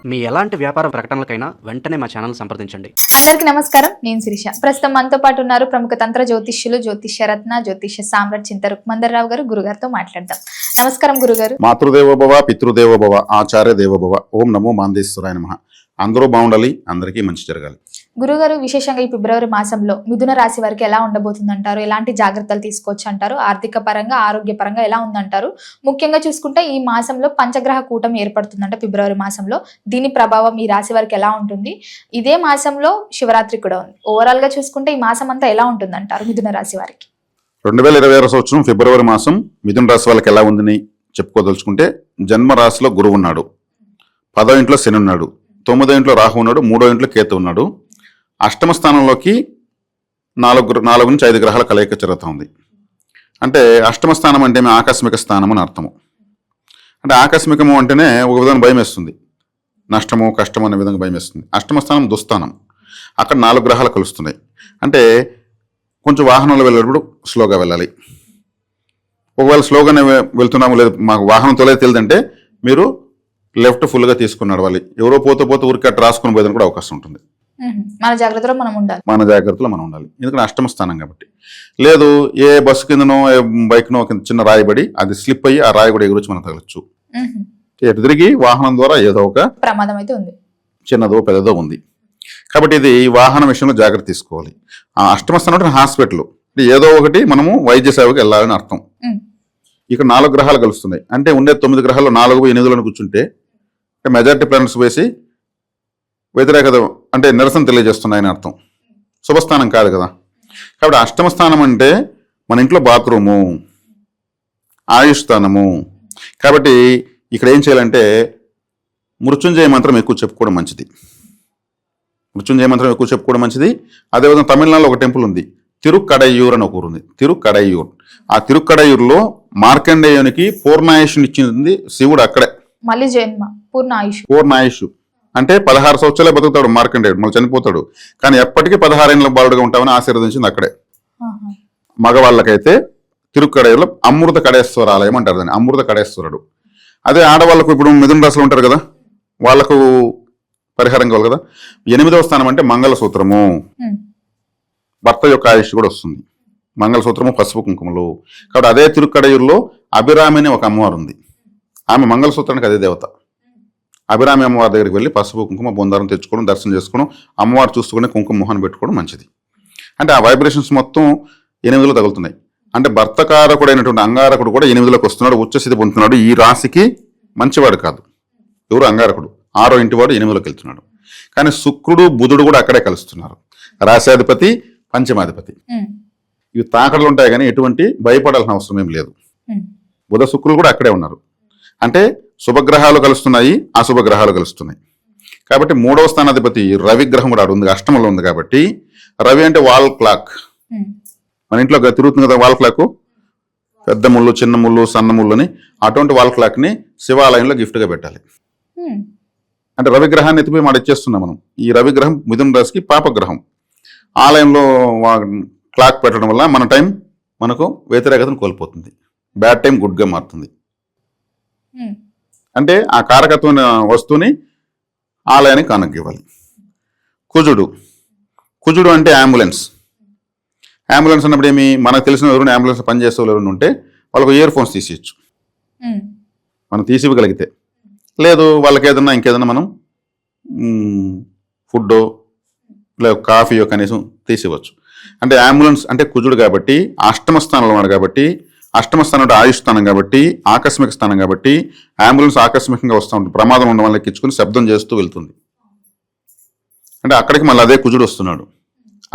మీ ఎలాంటి వ్యాపార ప్రకటనలకైనా వెంటనే మా ఛానల్ సంప్రదించండి. అందరికీ నమస్కారం. నేను శిరీష. ప్రస్తుతం మనతో పాటు ఉన్నారు ప్రముఖ తంత్ర జ్యోతిష్యులు, జ్యోతిష్య రత్న, జ్యోతిష్య సామ్రాట్ చింత రుక్మందర్రావు గారు. గురుగారితో మాట్లాడదాం. నమస్కారం గురుగారు. మాతృదేవోభవ, పితృదేవోభవ, ఆచార్య దేవోభవ. ఓం నమో మాందేశ్వరాయ నమః. అందరూ బాగుండాలి, అందరికీ మంచి జరగాలి. గురుగారు, విశేషంగా ఈ ఫిబ్రవరి మాసంలో మిథున రాశి వారికి ఎలా ఉండబోతుంది అంటారు? ఎలాంటి జాగ్రత్తలు తీసుకోవచ్చు అంటారు? ఆర్థిక పరంగా, ఆరోగ్య పరంగా ఎలా ఉందంటారు? ముఖ్యంగా చూసుకుంటే ఈ మాసంలో పంచగ్రహ కూటమి ఏర్పడుతుందంట ఫిబ్రవరి మాసంలో. దీని ప్రభావం ఈ రాశి వారికి ఎలా ఉంటుంది? ఇదే మాసంలో శివరాత్రి కూడా ఉంది. ఓవరాల్ గా చూసుకుంటే ఈ మాసం అంతా ఎలా ఉంటుంది అంటారు మిథున రాశి వారికి? 2026 సంవత్సరం ఫిబ్రవరి మాసం మిథున రాశి వాళ్ళకి ఎలా ఉందని చెప్పుకోదలుచుకుంటే, జన్మ రాశిలో గురువు ఉన్నాడు, 10వ ఇంట్లో శని ఉన్నాడు, 9వ ఇంట్లో రాహు ఉన్నాడు, 3వ ఇంట్లో కేతు ఉన్నాడు. అష్టమ స్థానంలోకి 4 నుంచి 5 గ్రహాల కలయిక జరుగుతూ ఉంది. అంటే అష్టమ స్థానం అంటే ఆకస్మిక స్థానం అని అర్థము. అంటే ఆకస్మికము అంటేనే ఒక విధంగా భయం వేస్తుంది, నష్టము కష్టము అనే విధంగా భయం వేస్తుంది. అష్టమ స్థానం దుస్థానం, అక్కడ 4 గ్రహాలు కలుస్తున్నాయి. అంటే కొంచెం వాహనంలో వెళ్ళేటప్పుడు స్లోగా వెళ్ళాలి. ఒకవేళ స్లోగానే వెళ్తున్నాము, లేదు మాకు వాహనం తొలగి తెలియదంటే మీరు లెఫ్ట్ ఫుల్గా తీసుకుని నడవాలి. ఎవరో పోతే ఊరికి అట్లా రాసుకుని పోయేదని కూడా అవకాశం ఉంటుంది. మన జాగ్రత్తలో మనం ఉండాలి. ఎందుకంటే అష్టమ స్థానం కాబట్టి. లేదు ఏ బస్సు కిందనో ఏ బైక్నో కింద చిన్న రాయి పడి అది స్లిప్ అయ్యి ఆ రాయి కూడా ఎగురొచ్చి మనం తగలచ్చు. ఎటు తిరిగి వాహనం ద్వారా ఏదో ఒక ప్రమాదం అయితే ఉంది, చిన్నదో పెద్దదో ఉంది. కాబట్టి ఇది వాహన విషయంలో జాగ్రత్త తీసుకోవాలి. ఆ అష్టమ స్థానం అంటే హాస్పిటల్, ఏదో ఒకటి మనము వైద్య సేవకు వెళ్ళాలని అర్థం. ఇక్కడ 4 గ్రహాలు కలుస్తున్నాయి. అంటే ఉండే 9 గ్రహాలు 4 8 కూర్చుంటే మెజారిటీ ప్లానెట్స్ వేసి వ్యతిరేకత అంటే నిరసన తెలియజేస్తున్నాయని అర్థం. శుభస్థానం కాదు కదా. కాబట్టి అష్టమ స్థానం అంటే మన ఇంట్లో బాత్రూము, ఆయుష్ స్థానము. కాబట్టి ఇక్కడ ఏం చేయాలంటే మృత్యుంజయ మంత్రం ఎక్కువ చెప్పుకోవడం మంచిది. అదేవిధంగా తమిళనాడులో ఒక టెంపుల్ ఉంది, తిరుక్కడయ్యూర్ అని ఒక ఊరు ఉంది, తిరుక్కడయ్యూర్. ఆ తిరుక్కడయ్యూర్లో మార్కండేయునికి పూర్ణాయుష్ని ఇచ్చింది శివుడు అక్కడే. మళ్ళీ జన్మ పూర్ణాయుష్ అంటే 16 సంవత్సరాలే బతుకుతాడు మార్కండేయుడు, మళ్ళీ చనిపోతాడు. కానీ ఎప్పటికీ 16 ఏళ్ళ బాలుడుగా ఉంటామని ఆశీర్వదించింది అక్కడే. మగవాళ్ళకైతే తిరుక్కడయ్యూర్లో అమృత కడేశ్వర ఆలయం అంటారు దాన్ని, అమృత కడేశ్వరుడు. అదే ఆడవాళ్ళకు ఇప్పుడు మిథున రాశిలో ఉంటారు కదా, వాళ్ళకు పరిహారం కావాలి కదా. 8వ స్థానం అంటే మంగళసూత్రము, భర్త యొక్క ఆయుష్ కూడా వస్తుంది. మంగళసూత్రము, పసుపు కుంకుమలు. కాబట్టి అదే తిరుక్కడయూరులో అభిరామి అనే ఒక అమ్మవారు ఉంది. ఆమె మంగళసూత్రానికి అదే దేవత. అభిరామి అమ్మవారి దగ్గరికి వెళ్ళి పసుపు కుంకుమ బొందారం తెచ్చుకోవడం, దర్శనం చేసుకోవడం, అమ్మవారు చూసుకుని కుంకుమ మొహాన్ని పెట్టుకోవడం మంచిది. అంటే ఆ వైబ్రేషన్స్ మొత్తం 8లో తగులుతున్నాయి. అంటే భర్తకారకుడైనటువంటి అంగారకుడు కూడా 8లోకి వస్తున్నాడు, ఉచ్చస్థితి పొందుతున్నాడు. ఈ రాశికి మంచివాడు కాదు ఎవరు, అంగారకుడు. 6వ ఇంటివాడు 8లోకి వెళ్తున్నాడు. కానీ శుక్రుడు బుధుడు కూడా అక్కడే కలుస్తున్నారు, రాశాధిపతి పంచమాధిపతి. ఇవి తాకడలు ఉంటాయి కానీ ఎటువంటి భయపడాల్సిన అవసరం ఏం లేదు. బుధ శుక్రులు కూడా అక్కడే ఉన్నారు. అంటే శుభగ్రహాలు కలుస్తున్నాయి, అశుభగ్రహాలు కలుస్తున్నాయి. కాబట్టి 3వ స్థానాధిపతి రవి గ్రహం కూడా ఉంది, అష్టమంలో ఉంది. కాబట్టి రవి అంటే వాల్ క్లాక్, మన ఇంట్లో తిరుగుతుంది కదా వాల్ క్లాక్, పెద్ద ముళ్ళు, చిన్న ముళ్ళు, సన్న ముళ్ళు అని. అటువంటి వాల్ క్లాక్ ని శివాలయంలో గిఫ్ట్ గా పెట్టాలి. అంటే రవిగ్రహాన్ని ఎత్తిపోయి మాట ఇచ్చేస్తున్నాం మనం. ఈ రవిగ్రహం మిథున రాశికి పాపగ్రహం. ఆలయంలో క్లాక్ పెట్టడం వల్ల మన టైం మనకు వ్యతిరేకతను కోల్పోతుంది, బ్యాడ్ టైం గుడ్గా మారుతుంది. అంటే ఆ కారకత్వం వస్తువుని ఆలయానికి కానుక ఇవ్వాలి. కుజుడు అంటే అంబులెన్స్ అన్నప్పుడు ఏమి, మనకు తెలిసిన ఎవరైనా అంబులెన్స్ పనిచేసే వాళ్ళు ఎవరైనా ఉంటే వాళ్ళకు ఇయర్ ఫోన్స్ తీసేయచ్చు, మనం తీసి ఇవ్వగలిగితే. లేదు వాళ్ళకి ఏదన్నా ఇంకేదన్నా మనం ఫుడ్డో లేదా కాఫీయో కనీసం తీసివ్వచ్చు. అంటే అంబులెన్స్ అంటే కుజుడు కాబట్టి, అష్టమ స్థానంలో ఉన్నాడు కాబట్టి, అష్టమ స్థానం అంటే ఆయుష్ స్థానం కాబట్టి, ఆకస్మిక స్థానం కాబట్టి అంబులెన్స్ ఆకస్మికంగా వస్తూ ఉంటుంది. ప్రమాదం ఉండడం వల్ల ఎక్కించుకుని శబ్దం చేస్తూ వెళ్తుంది. అంటే అక్కడికి మళ్ళీ అదే కుజుడు వస్తున్నాడు.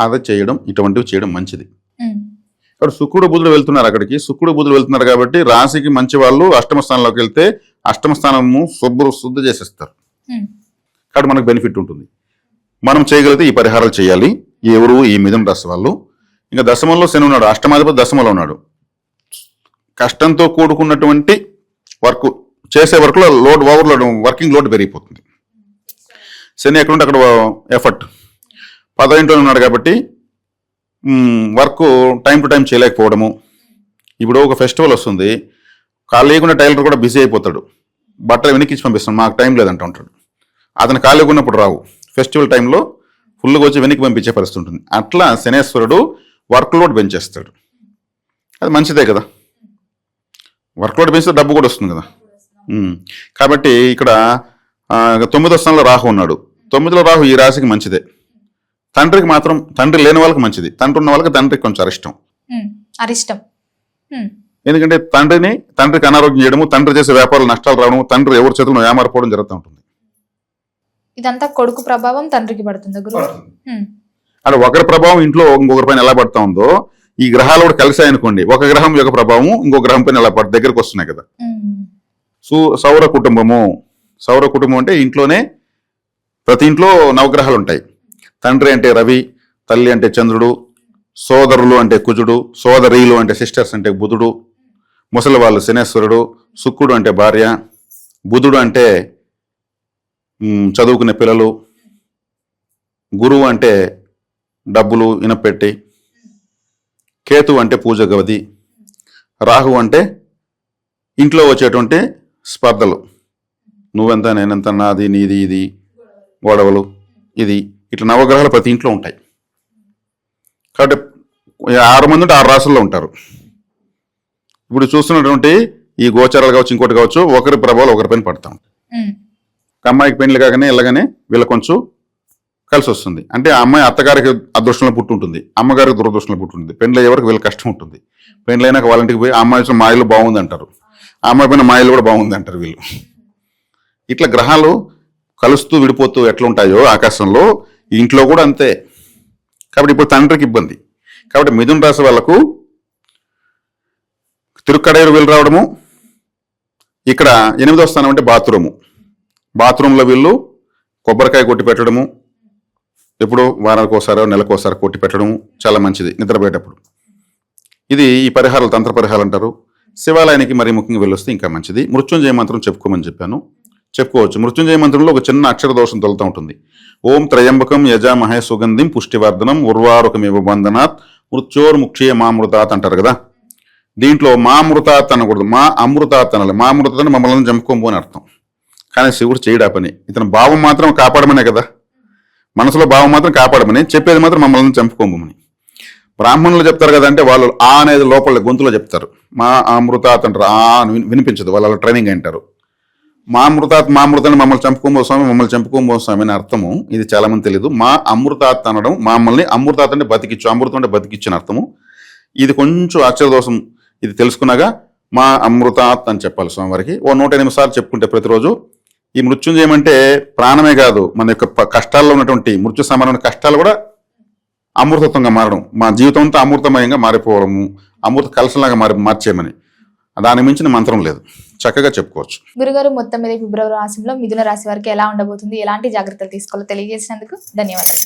అదే చేయడం, ఇటువంటివి చేయడం మంచిది. ఇక్కడ శుక్రుడు బుధుడు వెళ్తున్నారు అక్కడికి. శుక్రుడు బుధుడు వెళ్తున్నారు కాబట్టి రాశికి మంచి వాళ్ళు అష్టమ స్థానంలోకి వెళ్తే అష్టమ స్థానము శుద్ధ చేసేస్తారు. కాబట్టి మనకు బెనిఫిట్ ఉంటుంది. మనం చేయగలిగితే ఈ పరిహారాలు చేయాలి. ఎవరు ఈ మిథున రాశి వాళ్ళు. ఇంకా దశమంలో శని ఉన్నాడు, అష్టమాధిపతి దశమంలో ఉన్నాడు. కష్టంతో కూడుకున్నటువంటి వర్క్ చేసే వర్క్లో ఓవర్లోడ్ వర్కింగ్ లోడ్ పెరిగిపోతుంది. శని ఎక్కడుంటే అక్కడ ఎఫర్ట్. 10వ ఇంట్లో ఉన్నాడు కాబట్టి వర్క్ టైం టు టైం చేయలేకపోవడము. ఇప్పుడు ఒక ఫెస్టివల్ వస్తుంది, కాళ్ళు లేకుండా టైలర్ కూడా బిజీ అయిపోతాడు, బట్టలు వెనక్కి ఇచ్చి పంపిస్తాను, మాకు టైం లేదంటూ ఉంటాడు. అతను ఖాళీగా ఉన్నప్పుడు రావు. ఫెస్టివల్ టైంలో ఫుల్గా వచ్చి వెనక్కి పంపించే పరిస్థితి ఉంటుంది. అట్లా శనేశ్వరుడు వర్క్ లోడ్ పెంచేస్తాడు. అది మంచిదే కదా, వర్క్ లోడ్ పెంచితే డబ్బు కూడా వస్తుంది కదా. కాబట్టి ఇక్కడ 9వ స్థానంలో రాహు ఉన్నాడు. 9లో రాహు ఈ రాశికి మంచిదే. తండ్రికి మాత్రం, తండ్రి లేని వాళ్ళకి మంచిది, తండ్రి ఉన్న వాళ్ళకి తండ్రికి కొంచెం అరిష్టం. ఎందుకంటే తండ్రికి అనారోగ్యం చేయడము, తండ్రి చేసే వ్యాపారాలు నష్టాలు రావడము, తండ్రి ఎవరి చేతుల్లో ఏమారిపోవడం జరుగుతూ ఉంటుంది. ఇదంతా కొడుకు ప్రభావం తండ్రికి పడుతుంది గురువు. అంటే ఒకరి ప్రభావం ఇంట్లో ఇంకొకరి పైన ఎలా పడతా ఉందో, ఈ గ్రహాలు కూడా కలిసాయనుకోండి, ఒక గ్రహం యొక్క ప్రభావం ఇంకో గ్రహం పైన ఎలా దగ్గరికి వస్తున్నాయి కదా. సౌర కుటుంబం అంటే ఇంట్లోనే ప్రతి ఇంట్లో నవగ్రహాలు ఉంటాయి. తండ్రి అంటే రవి, తల్లి అంటే చంద్రుడు, సోదరులు అంటే కుజుడు, సోదరీలు అంటే సిస్టర్స్ అంటే బుధుడు, ముసలి వాళ్ళు శనేశ్వరుడు, శుక్రుడు అంటే భార్య, బుధుడు అంటే చదువుకునే పిల్లలు, గురువు అంటే డబ్బులు ఇనపెట్టి, కేతు అంటే పూజ గది, రాహు అంటే ఇంట్లో వచ్చేటువంటి స్పర్ధలు, నువ్వెంత నేనెంత, నాది నీది, ఇది గొడవలు, ఇది ఇట్లా నవగ్రహాలు ప్రతి ఇంట్లో ఉంటాయి. కాబట్టి 6 మంది ఉంటే 6 రాసుల్లో ఉంటారు. ఇప్పుడు చూస్తున్నటువంటి ఈ గోచారాలు కావచ్చు, ఇంకోటి కావచ్చు, ఒకరి ప్రభావాలు ఒకరి పైన పడతా ఉంటాయి. అమ్మాయికి పెళ్లి కాగానే వెళ్ళగానే వీళ్ళ కొంచెం కలిసి వస్తుంది. అంటే ఆ అమ్మాయి అత్తగారికి అదృష్టంలో పుట్టుంటుంది, అమ్మగారికి దురదృష్టంలో పుట్టుంటుంది. పెళ్లి అయ్యే వరకు వీళ్ళకి కష్టం ఉంటుంది. పెళ్లి అయినాక వాళ్ళ ఇంటికి పోయి ఆ అమ్మాయి మా ఇల్లు బాగుంది అంటారు, ఆ అమ్మాయి పైన మా ఇల్లు కూడా బాగుంది అంటారు వీళ్ళు. ఇట్లా గ్రహాలు కలుస్తూ విడిపోతూ ఎట్లా ఉంటాయో ఆకాశంలో, ఇంట్లో కూడా అంతే. కాబట్టి ఇప్పుడు తండ్రికి ఇబ్బంది. కాబట్టి మిథున రాశి వాళ్ళకు తిరుక్కడేరు వీళ్ళు రావడము, ఇక్కడ 8వ స్థానం అంటే బాత్రూంలో వీళ్ళు కొబ్బరికాయ కొట్టి పెట్టడము, ఎప్పుడు వారానికి ఒకసారి నెలకోసారి కొట్టి పెట్టడము చాలా మంచిది నిద్రపోయేటప్పుడు. ఇది ఈ పరిహారాలు తంత్ర పరిహారాలు అంటారు. శివాలయానికి మరి ముఖ్యంగా వెళ్ళొస్తే ఇంకా మంచిది. మృత్యుంజయ మంత్రం చెప్పుకోమని చెప్పుకోవచ్చు. మృత్యుంజయ మంత్రంలో ఒక చిన్న అక్షర దోషం తొలుతూ ఉంటుంది. ఓం త్రయంబకం యజామహే సుగంధిం పుష్టివర్ధనం ఉర్వారుకమివ బంధనాత్ మృత్యోర్ముక్షయ మామృతాత్ అంటారు కదా. దీంట్లో మామృతాత్ అనకూడదు, మా అమృతాత్ అనాలి. మామృతాన్ని మమ్మల్ని చంపుకోము అని అర్థం. కానీ శివుడు చేయడా పని, ఇతను భావం మాత్రం కాపాడమనే కదా, మనసులో భావం మాత్రం కాపాడమని, చెప్పేది మాత్రం మమ్మల్ని చంపుకోమని. బ్రాహ్మణులు చెప్తారు కదా, అంటే వాళ్ళు ఆ అనేది లోపల గొంతులో చెప్తారు. మా అమృతాత్ అంటారు, ఆ వినిపించదు, వాళ్ళు ట్రైనింగ్ అంటారు. మామృతాత్ మామృతాన్ని మమ్మల్ని చంపుకోబో స్వామి అని అర్థము. ఇది చాలా మంది తెలియదు. మా అమృతాత్ అనడం, మమ్మల్ని అమృతాత్ అంటే బతికిచ్చు, అమృతం అంటే బతికిచ్చు అర్థము. ఇది కొంచెం అక్షరదోషం. ఇది తెలుసుకున్నాగా మా అమృతాత్ అని చెప్పాలి స్వామివారికి. 108 సార్లు చెప్పుకుంటే ప్రతిరోజు. ఈ మృత్యుంజయం అంటే ప్రాణమే కాదు, మన యొక్క కష్టాల్లో ఉన్నటువంటి మృత్యు సమానమైన కష్టాలు కూడా అమృతత్వంగా మారడం, మా జీవితంతో అమృతమయంగా మారిపోవడము, అమృత కలసంలాగా మార్చేయమని. దాని మించిన మంత్రం లేదు, చక్కగా చెప్పుకోవచ్చు. గురుగారు, మొత్తం మీద ఫిబ్రవరి మాసంలో మిథున రాశి వారికి ఎలా ఉండబోతుంది, ఎలాంటి జాగ్రత్తలు తీసుకోవాలో తెలియజేసినందుకు ధన్యవాదాలు.